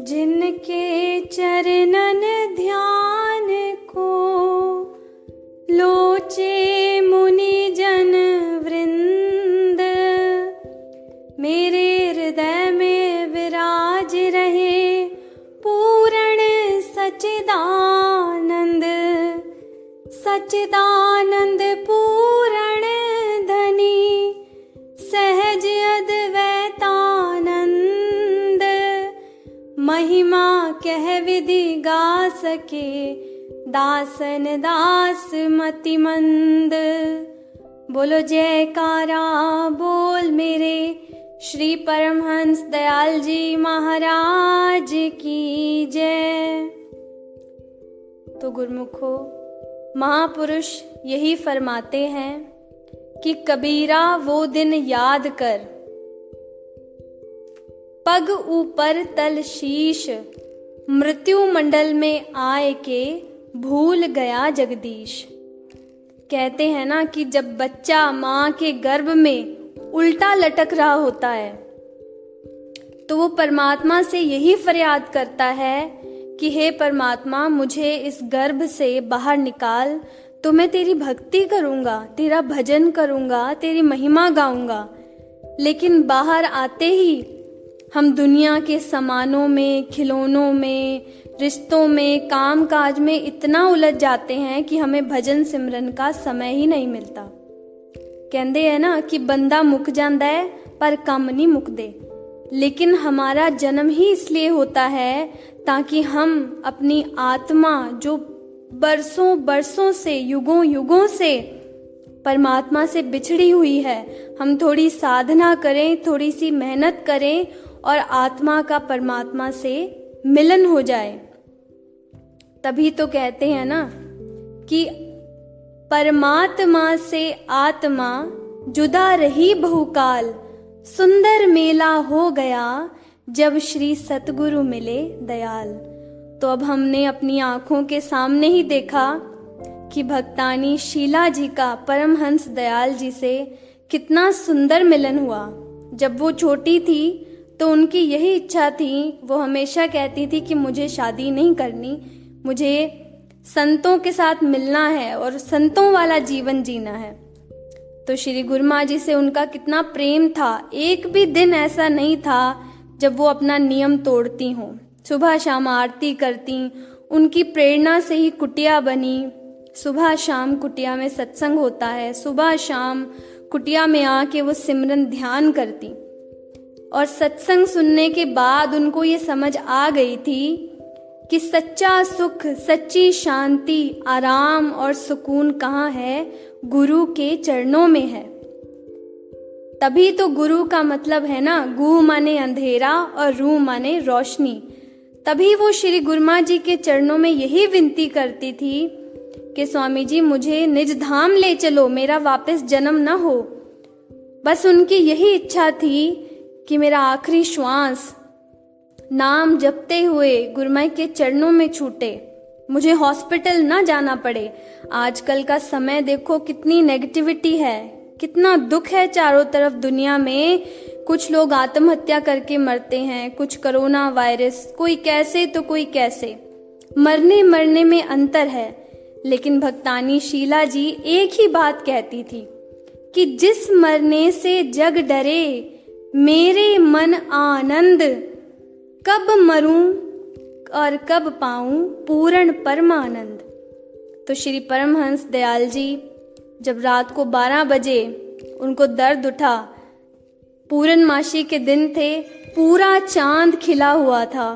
जिनके चरणन ध्यान को लोचे मुनि जन वृंद, मेरे हृदय में विराज रहे पूर्ण सच्चिदानंद। सच्चिदानंद पूर्ण धनी सहज अद्वैतानंद, महिमा कह विधि गा सके दासन दास मति मंद। बोलो जयकारा बोल मेरे श्री परमहंस दयाल जी महाराज की जय। तो गुरुमुखो, महापुरुष यही फरमाते हैं कि कबीरा वो दिन याद कर, पग ऊपर तल शीश, मृत्यु मंडल में आए के भूल गया जगदीश। कहते हैं ना कि जब बच्चा माँ के गर्भ में उल्टा लटक रहा होता है तो वो परमात्मा से यही फरियाद करता है कि हे परमात्मा, मुझे इस गर्भ से बाहर निकाल, तो मैं तेरी भक्ति करूंगा, तेरा भजन करूंगा, तेरी महिमा गाऊंगा। लेकिन बाहर आते ही हम दुनिया के सामानों में, खिलौनों में, रिश्तों में, काम काज में इतना उलझ जाते हैं कि हमें भजन सिमरन का समय ही नहीं मिलता। कहते हैं ना कि बंदा मुक जाता है पर काम नहीं मुकदे। लेकिन हमारा जन्म ही इसलिए होता है ताकि हम अपनी आत्मा जो बरसों बरसों से, युगों युगों से परमात्मा से बिछड़ी हुई है, हम थोड़ी साधना करें, थोड़ी सी मेहनत करें और आत्मा का परमात्मा से मिलन हो जाए। तभी तो कहते हैं ना कि परमात्मा से आत्मा जुदा रही बहुकाल, सुंदर मेला हो गया जब श्री सतगुरु मिले दयाल। तो अब हमने अपनी आंखों के सामने ही देखा कि भक्तानी शीला जी का परमहंस दयाल जी से कितना सुंदर मिलन हुआ। जब वो छोटी थी तो उनकी यही इच्छा थी, वो हमेशा कहती थी कि मुझे शादी नहीं करनी, मुझे संतों के साथ मिलना है और संतों वाला जीवन जीना है। तो श्री गुरु माँ जी से उनका कितना प्रेम था। एक भी दिन ऐसा नहीं था जब वो अपना नियम तोड़ती हों, सुबह शाम आरती करती, उनकी प्रेरणा से ही कुटिया बनी। सुबह शाम कुटिया में सत्संग होता है, सुबह शाम कुटिया में आके वो सिमरन ध्यान करती। और सत्संग सुनने के बाद उनको ये समझ आ गई थी कि सच्चा सुख, सच्ची शांति, आराम और सुकून कहाँ है? गुरु के चरणों में है। तभी तो गुरु का मतलब है ना, गु माने अंधेरा और रू माने रोशनी। तभी वो श्री गुरु माँ जी के चरणों में यही विनती करती थी कि स्वामी जी मुझे निज धाम ले चलो, मेरा वापस जन्म न हो। बस उनकी यही इच्छा थी कि मेरा आखिरी श्वास नाम जपते हुए गुरुमाई के चरणों में छूटे, मुझे हॉस्पिटल ना जाना पड़े। आजकल का समय देखो, कितनी नेगेटिविटी है, कितना दुख है चारों तरफ दुनिया में। कुछ लोग आत्महत्या करके मरते हैं, कुछ कोरोना वायरस, कोई कैसे तो कोई कैसे। मरने में अंतर है। लेकिन भक्तानी शीला जी एक ही बात कहती थी कि जिस मरने से जग डरे, मेरे मन आनंद, कब मरूं और कब पाऊं पूर्ण परमानंद। तो श्री परमहंस दयाल जी जब रात को 12 बजे उनको दर्द उठा, पूर्णमासी के दिन थे, पूरा चांद खिला हुआ था,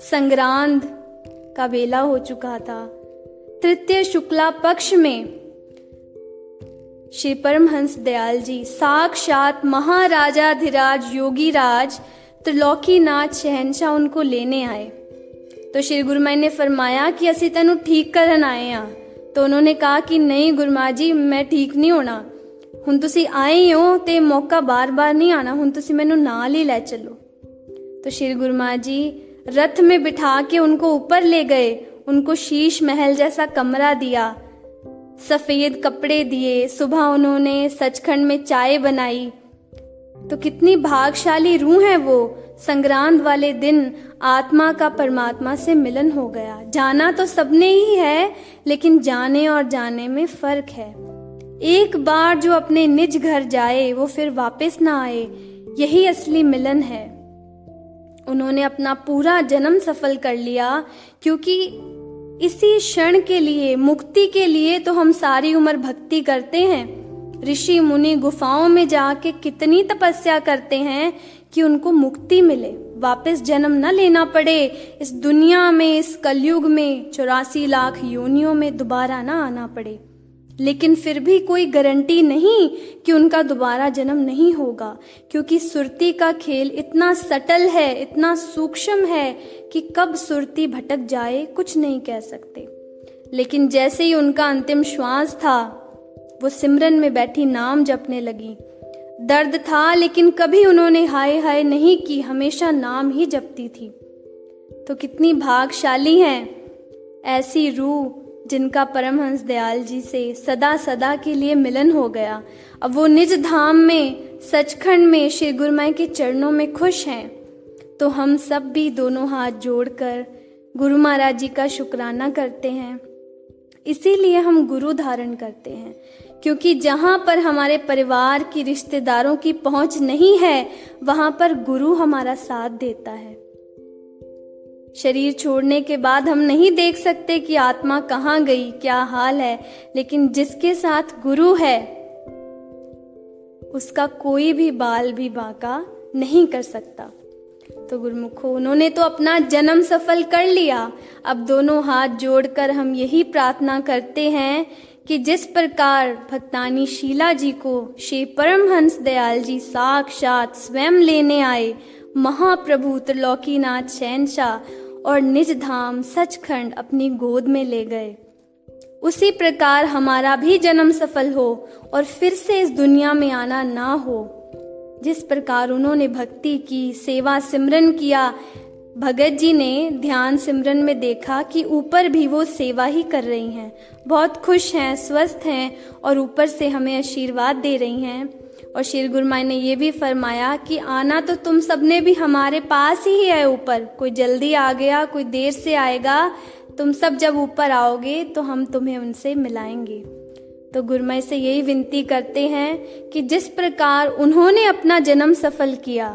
संग्रांद का बेला हो चुका था। तृतीय शुक्ला पक्ष में श्री परमहंस दयाल जी साक्षात महाराजाधिराज योगीराज त्रिलोकीनाथ शहंशाह उनको लेने आए। तो श्री गुरु माई ने फरमाया कि असी तेनू ठीक करन आए हैं। तो उन्होंने कहा कि नहीं गुरु माँ जी, मैं ठीक नहीं होना, हुण तुसी आए हो ते मौका बार बार नहीं आना, हुण तुसी मैनू नाल ही लै चलो। तो श्री गुरु माँ जी रथ में बिठा के उनको ऊपर ले गए, उनको शीश महल जैसा कमरा दिया, सफेद कपड़े दिए। सुबह उन्होंने सचखंड में चाय बनाई, तो कितनी भाग्यशाली रूह है वो। संग्रांद वाले दिन आत्मा का परमात्मा से मिलन हो गया। जाना तो सबने ही है, लेकिन जाने और जाने में फर्क है। एक बार जो अपने निज घर जाए वो फिर वापस ना आए, यही असली मिलन है। उन्होंने अपना पूरा जन्म सफल कर लिया, क्योंकि इसी क्षण के लिए, मुक्ति के लिए तो हम सारी उम्र भक्ति करते हैं। ऋषि मुनि गुफाओं में जाके कितनी तपस्या करते हैं कि उनको मुक्ति मिले, वापस जन्म न लेना पड़े, इस दुनिया में, इस कलयुग में 84 लाख योनियों में दोबारा ना आना पड़े। लेकिन फिर भी कोई गारंटी नहीं कि उनका दोबारा जन्म नहीं होगा, क्योंकि सुरती का खेल इतना सटल है, इतना सूक्ष्म है कि कब सुरती भटक जाए कुछ नहीं कह सकते। लेकिन जैसे ही उनका अंतिम श्वास था, वो सिमरन में बैठी नाम जपने लगी। दर्द था, लेकिन कभी उन्होंने हाय हाय नहीं की, हमेशा नाम ही जपती थी। तो कितनी भाग्यशाली हैं ऐसी रूह जिनका परमहंस दयाल जी से सदा सदा के लिए मिलन हो गया। अब वो निज धाम में, सचखंड में श्री गुरु माई के चरणों में खुश हैं। तो हम सब भी दोनों हाथ जोड़कर गुरु महाराज जी का शुक्राना करते हैं। इसीलिए हम गुरु धारण करते हैं, क्योंकि जहाँ पर हमारे परिवार की, रिश्तेदारों की पहुंच नहीं है, वहां पर गुरु हमारा साथ देता है। शरीर छोड़ने के बाद हम नहीं देख सकते कि आत्मा कहाँ गई, क्या हाल है, लेकिन जिसके साथ गुरु है उसका कोई भी बाल भी बांका नहीं कर सकता। तो गुरुमुखो, उन्होंने तो अपना जन्म सफल कर लिया। अब दोनों हाथ जोड़कर हम यही प्रार्थना करते हैं कि जिस प्रकार भक्तानी शीला जी को श्री परमहंस दयाल जी साक्षात स्वयं लेने आए, महाप्रभु त्रिलोकीनाथ शहंशाह, और निज धाम सचखंड अपनी गोद में ले गए, उसी प्रकार हमारा भी जन्म सफल हो और फिर से इस दुनिया में आना ना हो। जिस प्रकार उन्होंने भक्ति की, सेवा सिमरन किया, भगत जी ने ध्यान सिमरन में देखा कि ऊपर भी वो सेवा ही कर रही हैं, बहुत खुश हैं, स्वस्थ हैं और ऊपर से हमें आशीर्वाद दे रही हैं। और श्री गुरु माई ने ये भी फरमाया कि आना तो तुम सबने भी हमारे पास ही है ऊपर, कोई जल्दी आ गया, कोई देर से आएगा, तुम सब जब ऊपर आओगे तो हम तुम्हें उनसे मिलाएंगे। तो गुरुमाई से यही विनती करते हैं कि जिस प्रकार उन्होंने अपना जन्म सफल किया,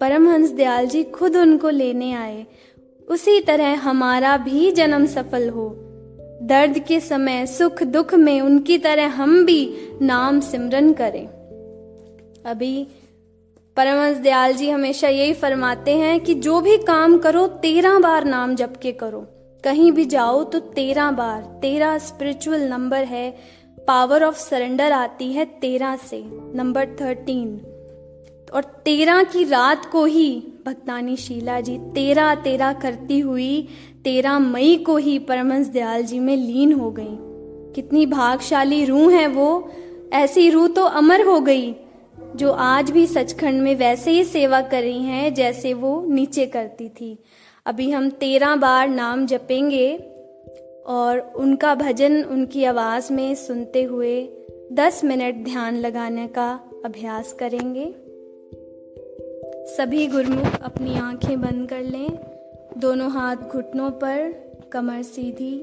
परमहंस दयाल जी खुद उनको लेने आए, उसी तरह हमारा भी जन्म सफल हो। दर्द के समय, सुख दुख में उनकी तरह हम भी नाम सिमरन करें। अभी परमहंस दयाल जी हमेशा यही फरमाते हैं कि जो भी काम करो 13 बार नाम जप के करो। कहीं भी जाओ तो 13 बार, 13 स्पिरिचुअल नंबर है, पावर ऑफ सरेंडर आती है 13 से, नंबर 13। और 13 की रात को ही भक्तानी शीला जी 13 करती हुई 13 मई को ही परमहंस दयाल जी में लीन हो गई। कितनी भाग्यशाली रूह है वो। ऐसी रूह तो अमर हो गई जो आज भी सचखंड में वैसे ही सेवा कर रही हैं जैसे वो नीचे करती थी। अभी हम 13 बार नाम जपेंगे और उनका भजन उनकी आवाज़ में सुनते हुए 10 मिनट ध्यान लगाने का अभ्यास करेंगे। सभी गुरुमुख अपनी आंखें बंद कर लें, दोनों हाथ घुटनों पर, कमर सीधी।